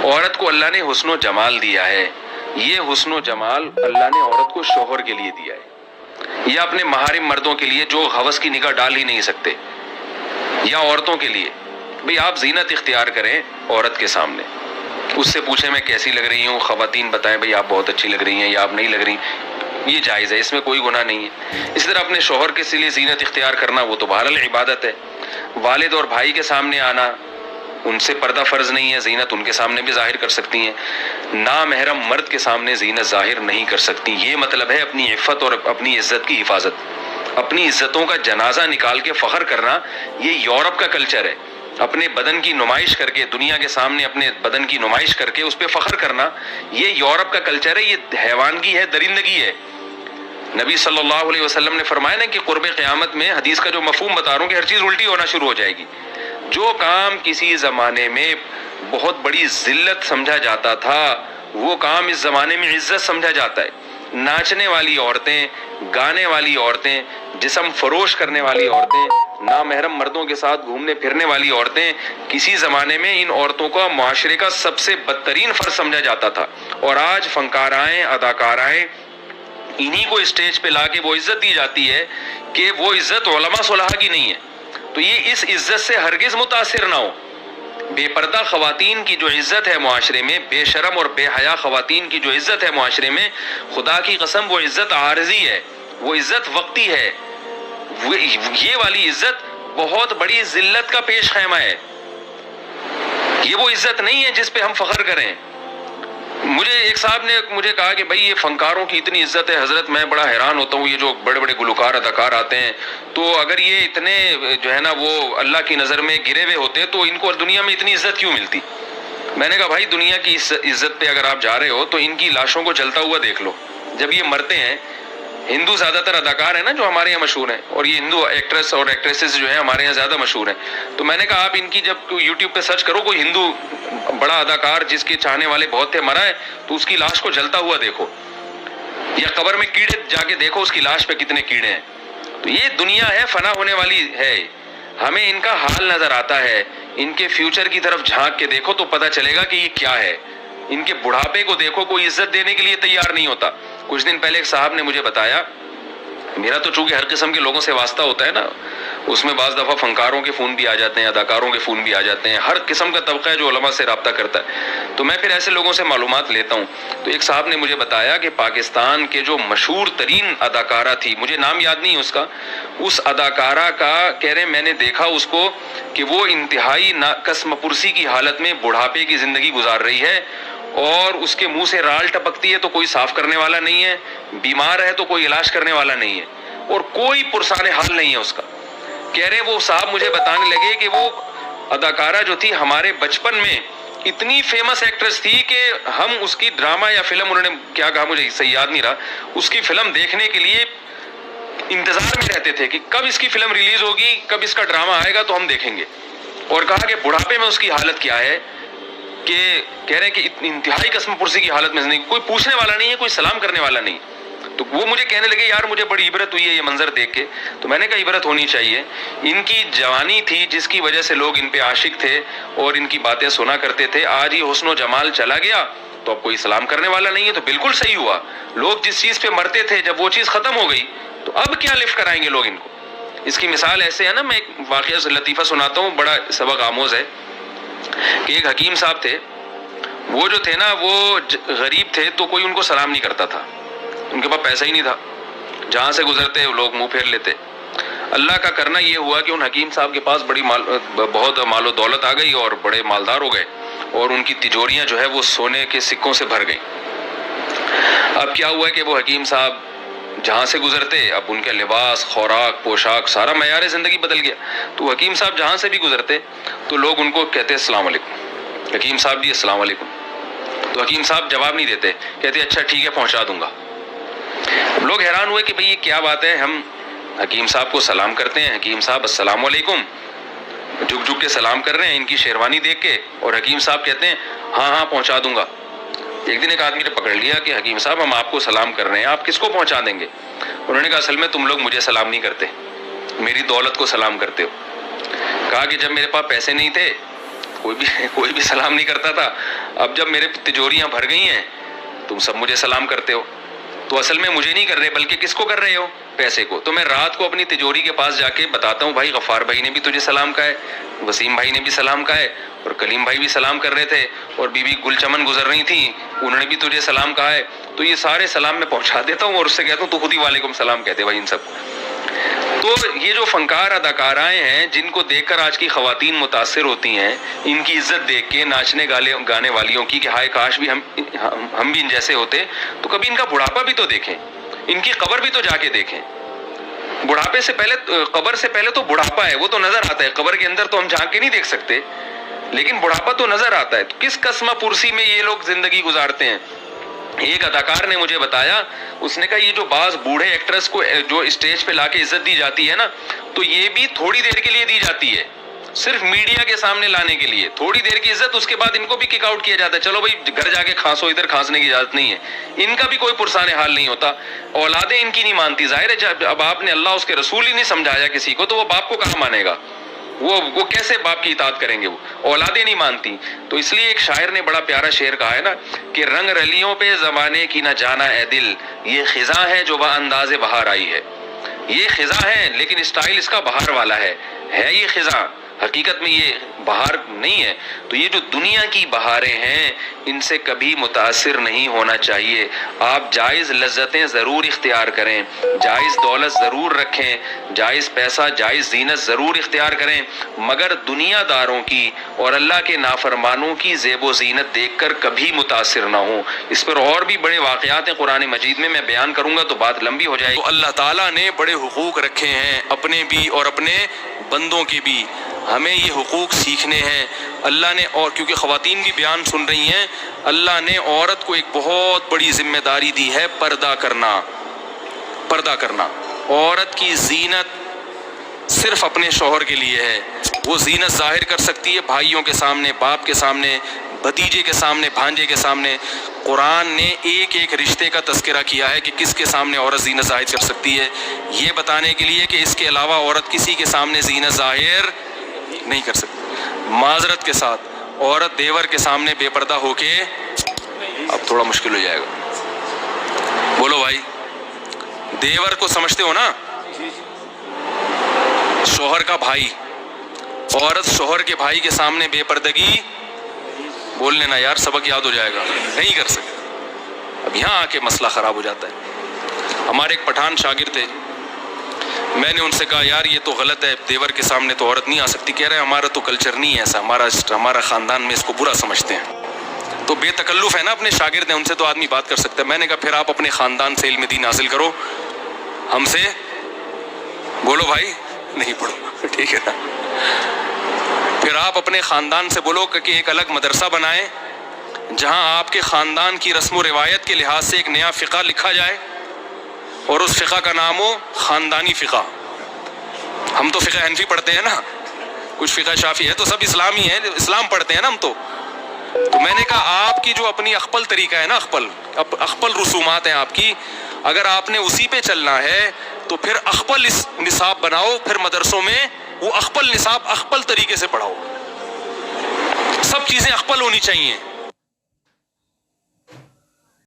عورت کو اللہ نے حسن و جمال دیا ہے، یہ حسن و جمال اللہ نے عورت کو شوہر کے لیے دیا ہے، یا اپنے محارم مردوں کے لیے جو ہوس کی نگاہ ڈال ہی نہیں سکتے، یا عورتوں کے لیے بھئی آپ زینت اختیار کریں عورت کے سامنے، اس سے پوچھیں میں کیسی لگ رہی ہوں، خواتین بتائیں بھئی آپ بہت اچھی لگ رہی ہیں یا آپ نہیں لگ رہی، یہ جائز ہے، اس میں کوئی گناہ نہیں ہے۔ اس طرح اپنے شوہر کے لیے زینت اختیار کرنا وہ تو بہرحال عبادت ہے۔ والد اور بھائی کے سامنے آنا، ان سے پردہ فرض نہیں ہے، زینت ان کے سامنے بھی ظاہر کر سکتی ہیں، نامحرم مرد کے سامنے زینت ظاہر نہیں کر سکتی۔ یہ مطلب ہے اپنی عفت اور اپنی عزت کی حفاظت، اپنی عزتوں کا جنازہ نکال کے فخر کرنا، یہ یورپ کا کلچر ہے۔ اپنے بدن کی نمائش کر کے، دنیا کے سامنے اپنے بدن کی نمائش کر کے اس پہ فخر کرنا، یہ یورپ کا کلچر ہے، یہ حیوانگی ہے، درندگی ہے۔ نبی صلی اللہ علیہ وسلم نے فرمایا نا کہ قرب قیامت میں، حدیث کا جو مفہوم بتا رہا ہوں کہ ہر چیز الٹی ہونا شروع ہو جائے گی۔ جو کام کسی زمانے میں بہت بڑی ذلت سمجھا جاتا تھا، وہ کام اس زمانے میں عزت سمجھا جاتا ہے۔ ناچنے والی عورتیں، گانے والی عورتیں، جسم فروش کرنے والی عورتیں، نامحرم مردوں کے ساتھ گھومنے پھرنے والی عورتیں، کسی زمانے میں ان عورتوں کا معاشرے کا سب سے بدترین فرد سمجھا جاتا تھا، اور آج فنکارائیں، اداکارائیں، انہی کو اسٹیج پہ لا کے وہ عزت دی جاتی ہے کہ وہ عزت علماء صلحاء کی نہیں ہے۔ تو یہ اس عزت سے ہرگز متاثر نہ ہو۔ بے پردہ خواتین کی جو عزت ہے معاشرے میں، بے شرم اور بے حیا خواتین کی جو عزت ہے معاشرے میں، خدا کی قسم وہ عزت عارضی ہے، وہ عزت وقتی ہے، یہ والی عزت بہت بڑی ذلت کا پیش خیمہ ہے۔ یہ وہ عزت نہیں ہے جس پہ ہم فخر کریں۔ مجھے ایک صاحب نے مجھے کہا کہ بھائی یہ فنکاروں کی اتنی عزت ہے حضرت، میں بڑا حیران ہوتا ہوں، یہ جو بڑے بڑے گلوکار اداکار آتے ہیں، تو اگر یہ اتنے جو ہے نا وہ اللہ کی نظر میں گرے ہوئے ہوتے تو ان کو دنیا میں اتنی عزت کیوں ملتی؟ میں نے کہا بھائی دنیا کی عزت پہ اگر آپ جا رہے ہو تو ان کی لاشوں کو جلتا ہوا دیکھ لو۔ جب یہ مرتے ہیں، ہندو زیادہ تر اداکار ہیں نا جو ہمارے یہاں مشہور ہیں، اور یہ ہندو ایکٹریس اور ایکٹریسز جو ہیں ہمارے یہاں زیادہ مشہور ہیں، تو میں نے کہا آپ ان کی جب یوٹیوب پہ سرچ کرو کوئی ہندو بڑا اداکار جس کے چاہنے والے بہت تھے مرا ہے، تو اس کی لاش کو جلتا ہوا دیکھو، یا قبر میں کیڑے جا کے دیکھو اس کی لاش پہ کتنے کیڑے ہیں۔ تو یہ دنیا ہے، فنا ہونے والی ہے، ہمیں ان کا حال نظر آتا ہے، ان کے فیوچر کی طرف جھانک کے دیکھو تو پتہ چلے گا کہ یہ کیا ہے۔ ان کے بڑھاپے کو دیکھو، کوئی عزت دینے کے لیے تیار نہیں ہوتا۔ کچھ دن پہلے ایک صاحب نے مجھے بتایا، میرا تو چونکہ ہر قسم کے لوگوں سے واسطہ ہوتا ہے نا، اس میں بعض دفعہ فنکاروں کے فون بھی آ جاتے ہیں، اداکاروں کے فون بھی آ جاتے ہیں، ہر قسم کا طبقہ ہے جو علماء سے رابطہ کرتا ہے، تو میں پھر ایسے لوگوں سے معلومات لیتا ہوں۔ تو ایک صاحب نے مجھے بتایا کہ پاکستان کے جو مشہور ترین اداکارہ تھی، مجھے نام یاد نہیں اس کا، اس اداکارہ کا کہہ رہے میں نے دیکھا اس کو کہ وہ انتہائی قسم پرسی کی حالت میں بڑھاپے کی زندگی گزار رہی ہے، اور اس کے منہ سے رال ٹپکتی ہے تو کوئی صاف کرنے والا نہیں ہے، بیمار ہے تو کوئی علاج کرنے والا نہیں ہے، اور کوئی پرسان حال نہیں ہے اس کا۔ کہہ رہے وہ صاحب مجھے بتانے لگے کہ وہ اداکارہ جو تھی ہمارے بچپن میں اتنی فیمس ایکٹریس تھی کہ ہم اس کی ڈرامہ یا فلم، انہوں نے کیا کہا مجھے صحیح یاد نہیں رہا، اس کی فلم دیکھنے کے لیے انتظار میں رہتے تھے کہ کب اس کی فلم ریلیز ہوگی، کب اس کا ڈرامہ آئے گا تو ہم دیکھیں گے۔ اور کہا کہ بڑھاپے میں اس کی حالت کیا ہے، کہ کہہ رہے ہیں کہ انتہائی قسم پرسی کی حالت میں زندگی، کوئی پوچھنے والا نہیں ہے، کوئی سلام کرنے والا نہیں۔ تو وہ مجھے کہنے لگے یار مجھے بڑی عبرت ہوئی ہے یہ منظر دیکھ کے۔ تو میں نے کہا عبرت ہونی چاہیے، ان کی جوانی تھی جس کی وجہ سے لوگ ان پہ عاشق تھے اور ان کی باتیں سنا کرتے تھے، آج یہ حسن و جمال چلا گیا تو اب کوئی سلام کرنے والا نہیں ہے۔ تو بالکل صحیح ہوا، لوگ جس چیز پہ مرتے تھے جب وہ چیز ختم ہو گئی تو اب کیا لفٹ کرائیں گے لوگ ان کو۔ اس کی مثال ایسے ہے نا، میں ایک واقعہ لطیفہ سناتا ہوں، بڑا سبق آموز ہے، کہ ایک حکیم صاحب تھے، وہ جو تھے نا وہ غریب تھے تو کوئی ان کو سلام نہیں کرتا تھا، ان کے پاس پیسہ ہی نہیں تھا، جہاں سے گزرتے لوگ منہ پھیر لیتے۔ اللہ کا کرنا یہ ہوا کہ ان حکیم صاحب کے پاس بہت مال و دولت آ گئی اور بڑے مالدار ہو گئے، اور ان کی تجوریاں جو ہے وہ سونے کے سکوں سے بھر گئیں۔ اب کیا ہوا ہے کہ وہ حکیم صاحب جہاں سے گزرتے، اب ان کے لباس، خوراک، پوشاک، سارا معیار زندگی بدل گیا۔ تو حکیم صاحب جہاں سے بھی گزرتے تو لوگ ان کو کہتے السلام علیکم، حکیم صاحب جی السلام علیکم۔ تو حکیم صاحب جواب نہیں دیتے، کہتے اچھا ٹھیک ہے پہنچا دوں گا۔ لوگ حیران ہوئے کہ بھئی یہ کیا بات ہے، ہم حکیم صاحب کو سلام کرتے ہیں، حکیم صاحب السلام علیکم، جھک جھک کے سلام کر رہے ہیں ان کی شیروانی دیکھ کے، اور حکیم صاحب کہتے ہیں ہاں ہاں پہنچا دوں گا۔ ایک دن ایک آدمی نے پکڑ لیا کہ حکیم صاحب ہم آپ کو سلام کر رہے ہیں، آپ کس کو پہنچا دیں گے؟ انہوں نے کہا اصل میں تم لوگ مجھے سلام نہیں کرتے، میری دولت کو سلام کرتے ہو۔ کہا کہ جب میرے پاس پیسے نہیں تھے کوئی بھی سلام نہیں کرتا تھا. اب جب میرے تجوریاں بھر گئی ہیں تم سب مجھے سلام کرتے ہو. تو اصل میں مجھے نہیں کر رہے بلکہ کس کو کر رہے ہو؟ پیسے کو. تو میں رات کو اپنی تجوری کے پاس جا کے بتاتا ہوں بھائی غفار بھائی نے بھی تجھے سلام کہا ہے, وسیم بھائی نے بھی سلام کہا ہے, اور کلیم بھائی بھی سلام کر رہے تھے, اور بی بی گل چمن گزر رہی تھیں انہوں نے بھی تجھے سلام کہا ہے. تو یہ سارے سلام میں پہنچا دیتا ہوں اور اس سے کہتا ہوں تو خود ہی وعلیکم سلام کہتے بھائی ان سب کو. تو یہ جو فنکار اداکارائیں ہیں جن کو دیکھ کر آج کی خواتین متاثر ہوتی ہیں, ان کی عزت دیکھ کے ناچنے گانے والیوں کی کہ ہائے کاش بھی ہم بھی ان جیسے ہوتے, تو کبھی ان کا بڑھاپا بھی تو دیکھیں, ان کی قبر بھی تو جا کے دیکھیں. بڑھاپے سے پہلے, قبر سے پہلے تو بڑھاپا ہے, وہ تو نظر آتا ہے. قبر کے اندر تو ہم جھانک کے نہیں دیکھ سکتے لیکن بڑھاپا تو نظر آتا ہے. تو کس قسمہ پرسی میں یہ لوگ زندگی گزارتے ہیں. ایک اداکار نے مجھے بتایا, اس نے کہا یہ جو بعض بوڑھے ایکٹرز کو جو اسٹیج پہ لا کے عزت دی جاتی ہے نا, تو یہ بھی تھوڑی دیر کے لیے دی جاتی ہے, صرف میڈیا کے سامنے لانے کے لیے. تھوڑی دیر کی عزت, اس کے بعد ان کو بھی کک آؤٹ کیا جاتا ہے. چلو بھائی گھر جا کے کھانسو, ادھر کھانسنے کی اجازت نہیں ہے. ان کا بھی کوئی پرسان حال نہیں ہوتا. اولادیں ان کی نہیں مانتی. ظاہر ہے جب اب آپ نے اللہ اس کے رسول ہی نہیں سمجھایا کسی کو, تو وہ باپ کو کہاں مانے گا؟ وہ کیسے باپ کی اطاعت کریں گے؟ وہ اولادیں نہیں مانتی. تو اس لیے ایک شاعر نے بڑا پیارا شعر کہا ہے نا کہ رنگ رلیوں پہ زمانے کی نہ جانا اے دل, یہ خزاں ہے جو با انداز بہار آئی ہے. یہ خزاں ہے لیکن اسٹائل اس کا بہار والا ہے یہ خزاں, حقیقت میں یہ بہار نہیں ہے. تو یہ جو دنیا کی بہاریں ہیں ان سے کبھی متاثر نہیں ہونا چاہیے. آپ جائز لذتیں ضرور اختیار کریں, جائز دولت ضرور رکھیں, جائز پیسہ جائز زینت ضرور اختیار کریں, مگر دنیا داروں کی اور اللہ کے نافرمانوں کی زیب و زینت دیکھ کر کبھی متاثر نہ ہوں. اس پر اور بھی بڑے واقعات ہیں قرآن مجید میں بیان کروں گا تو بات لمبی ہو جائے گی. تو اللہ تعالیٰ نے بڑے حقوق رکھے ہیں اپنے بھی اور اپنے بندوں کے بھی. ہمیں یہ حقوق سیکھنے ہیں اللہ نے. اور کیونکہ خواتین بھی بیان سن رہی ہیں, اللہ نے عورت کو ایک بہت بڑی ذمہ داری دی ہے, پردہ کرنا. پردہ کرنا. عورت کی زینت صرف اپنے شوہر کے لیے ہے. وہ زینت ظاہر کر سکتی ہے بھائیوں کے سامنے, باپ کے سامنے, بھتیجے کے سامنے, بھانجے کے سامنے. قرآن نے ایک ایک رشتے کا تذکرہ کیا ہے کہ کس کے سامنے عورت زینت ظاہر کر سکتی ہے, یہ بتانے کے لیے کہ اس کے علاوہ عورت کسی کے سامنے زینت ظاہر نہیں کر سکتی. معذرت کے ساتھ عورت دیور کے سامنے بے پردہ ہو کے, اب تھوڑا مشکل ہو جائے گا, بولو بھائی, دیور کو سمجھتے ہو نا, شوہر کا بھائی. عورت شوہر کے بھائی کے سامنے بے پردگی, بول لینا یار سبق یاد ہو جائے گا, نہیں کر سکتے. اب یہاں آ کے مسئلہ خراب ہو جاتا ہے. ہمارے ایک پٹھان شاگرد تھے, میں نے ان سے کہا یار یہ تو غلط ہے, دیور کے سامنے تو عورت نہیں آ سکتی. کہہ رہے ہیں ہمارا تو کلچر نہیں ہے ایسا, ہمارا خاندان میں اس کو برا سمجھتے ہیں. تو بے تکلف ہے نا, اپنے شاگرد ہیں ان سے تو آدمی بات کر سکتا ہے. میں نے کہا پھر آپ اپنے خاندان سے علم دین حاصل کرو, ہم سے بولو بھائی نہیں پڑھو, ٹھیک ہے نا. پھر آپ اپنے خاندان سے بولو کہ ایک الگ مدرسہ بنائیں جہاں آپ کے خاندان کی رسم و روایت کے لحاظ سے ایک نیا فقہ لکھا جائے, اور اس فقہ کا نام ہو خاندانی فقہ. ہم تو فقہ حنفی پڑھتے ہیں نا, کچھ فقہ شافعی ہے, تو سب اسلامی ہے, اسلام پڑھتے ہیں نا ہم تو. تو میں نے کہا آپ کی جو اپنی اخپل طریقہ ہے نا, اخپل رسومات ہیں آپ کی, اگر آپ نے اسی پہ چلنا ہے تو پھر اخپل نصاب بناؤ, پھر مدرسوں میں وہ اخپل نصاب اخپل طریقے سے پڑھاؤ. سب چیزیں اخپل ہونی چاہیے.